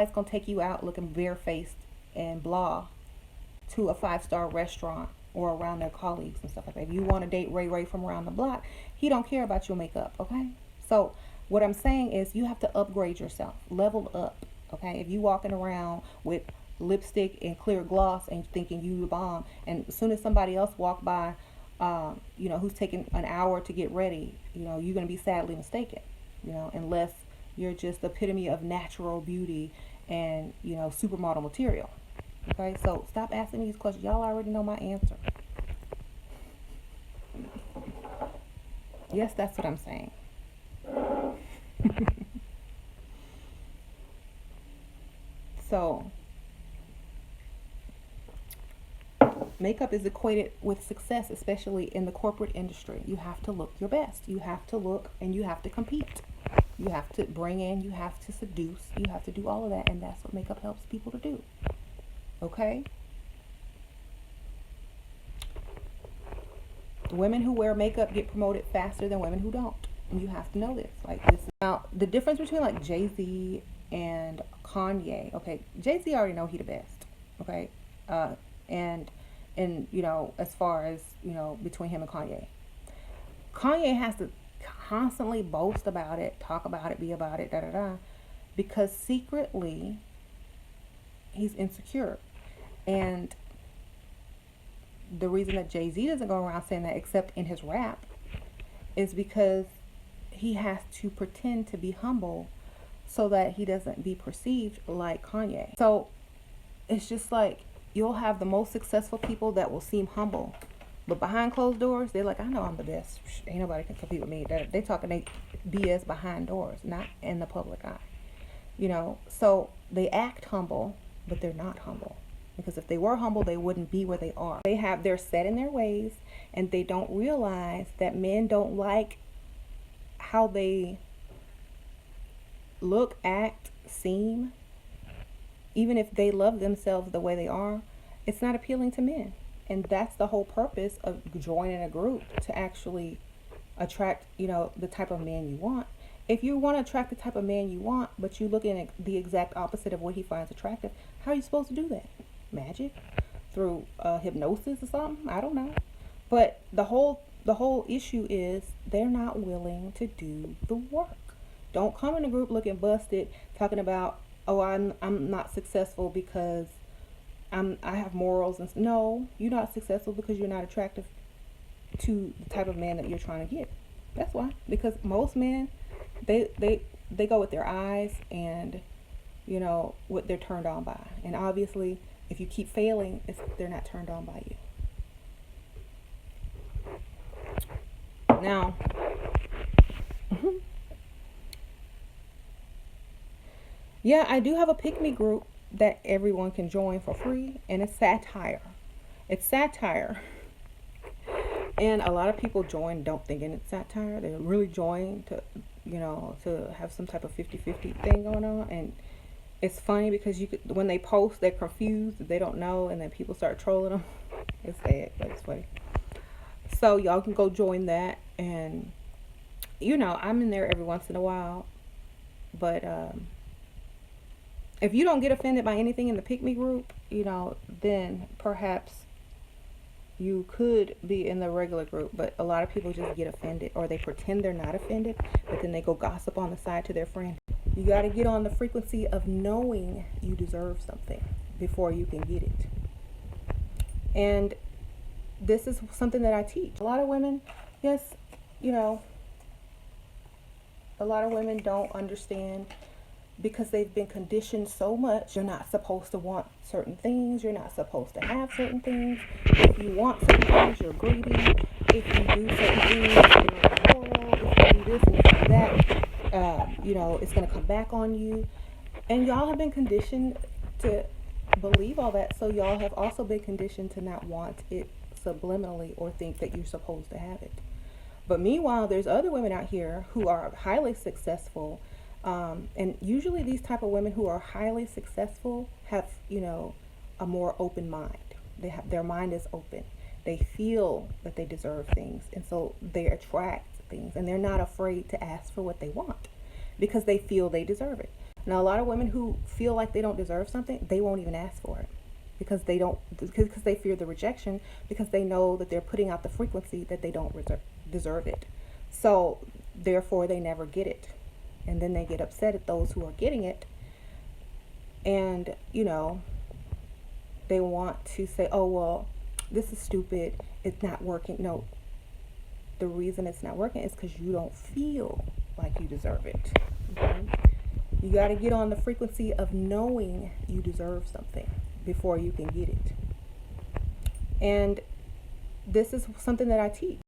It's gonna take you out looking barefaced and blah to a 5-star restaurant or around their colleagues and stuff like that. If you want to date Ray from around the block, he don't care about your makeup, okay? So what I'm saying is you have to upgrade yourself, level up, okay? If you walking around with lipstick and clear gloss and thinking you the bomb, and as soon as somebody else walk by, who's taking an hour to get ready, you're gonna be sadly mistaken, unless you're just the epitome of natural beauty and supermodel material. Okay, so stop asking me these questions. Y'all already know my answer. Yes, that's what I'm saying. So, makeup is equated with success, especially in the corporate industry. You have to look your best. You have to look and you have to compete. You have to bring in, you have to seduce, you have to do all of that, and that's what makeup helps people to do. Okay? Women who wear makeup get promoted faster than women who don't. And you have to know this. Like this. Now, the difference between like Jay-Z and Kanye. Okay, Jay-Z already know he the best. Okay, and as far as between him and Kanye has to constantly boast about it, talk about it, be about it, because secretly he's insecure. And the reason that Jay-Z doesn't go around saying that, except in his rap, is because he has to pretend to be humble so that he doesn't be perceived like Kanye. So it's just like you'll have the most successful people that will seem humble, but behind closed doors, they're like, I know I'm the best. Ain't nobody can compete with me. They talking they BS behind doors, not in the public eye. So they act humble, but they're not humble. Because if they were humble, they wouldn't be where they are. They're set in their ways, and they don't realize that men don't like how they look, act, seem. Even if they love themselves the way they are, it's not appealing to men. And that's the whole purpose of joining a group, to actually attract, the type of man you want. If you want to attract the type of man you want, but you're looking at the exact opposite of what he finds attractive, how are you supposed to do that? Magic? Through hypnosis or something? I don't know. But the whole issue is they're not willing to do the work. Don't come in a group looking busted, talking about, oh, I'm not successful because I have morals. And no, you're not successful because you're not attractive to the type of man that you're trying to get. That's why. Because most men, they go with their eyes and what they're turned on by. And obviously, if you keep failing, they're not turned on by you. Now, yeah, I do have a pick me group that everyone can join for free, and it's satire. It's satire. And a lot of people join don't thinking it's satire. They really join to have some type of 50-50 thing going on. And it's funny because when they post, they're confused, they don't know, and then people start trolling them. It's sad, but it's funny. So y'all can go join that, and I'm in there every once in a while. But if you don't get offended by anything in the pick me group, then perhaps you could be in the regular group. But a lot of people just get offended, or they pretend they're not offended, but then they go gossip on the side to their friend. You got to get on the frequency of knowing you deserve something before you can get it. And this is something that I teach. A lot of women, yes, a lot of women don't understand because they've been conditioned so much. You're not supposed to want certain things. You're not supposed to have certain things. If you want certain things, you're greedy. If you do certain things, you're immoral. If you do this and you do that, it's going to come back on you. And y'all have been conditioned to believe all that. So y'all have also been conditioned to not want it subliminally or think that you're supposed to have it. But meanwhile, there's other women out here who are highly successful. And usually these type of women who are highly successful have, a more open mind. Their mind is open. They feel that they deserve things. And so they attract things. And they're not afraid to ask for what they want because they feel they deserve it. Now, a lot of women who feel like they don't deserve something, they won't even ask for it because they don't, because they fear the rejection, because they know that they're putting out the frequency that they don't deserve it. So therefore they never get it. And then they get upset at those who are getting it. And, you know, they want to say, oh, well, this is stupid. It's not working. No, the reason it's not working is because you don't feel like you deserve it. Okay? You got to get on the frequency of knowing you deserve something before you can get it. And this is something that I teach.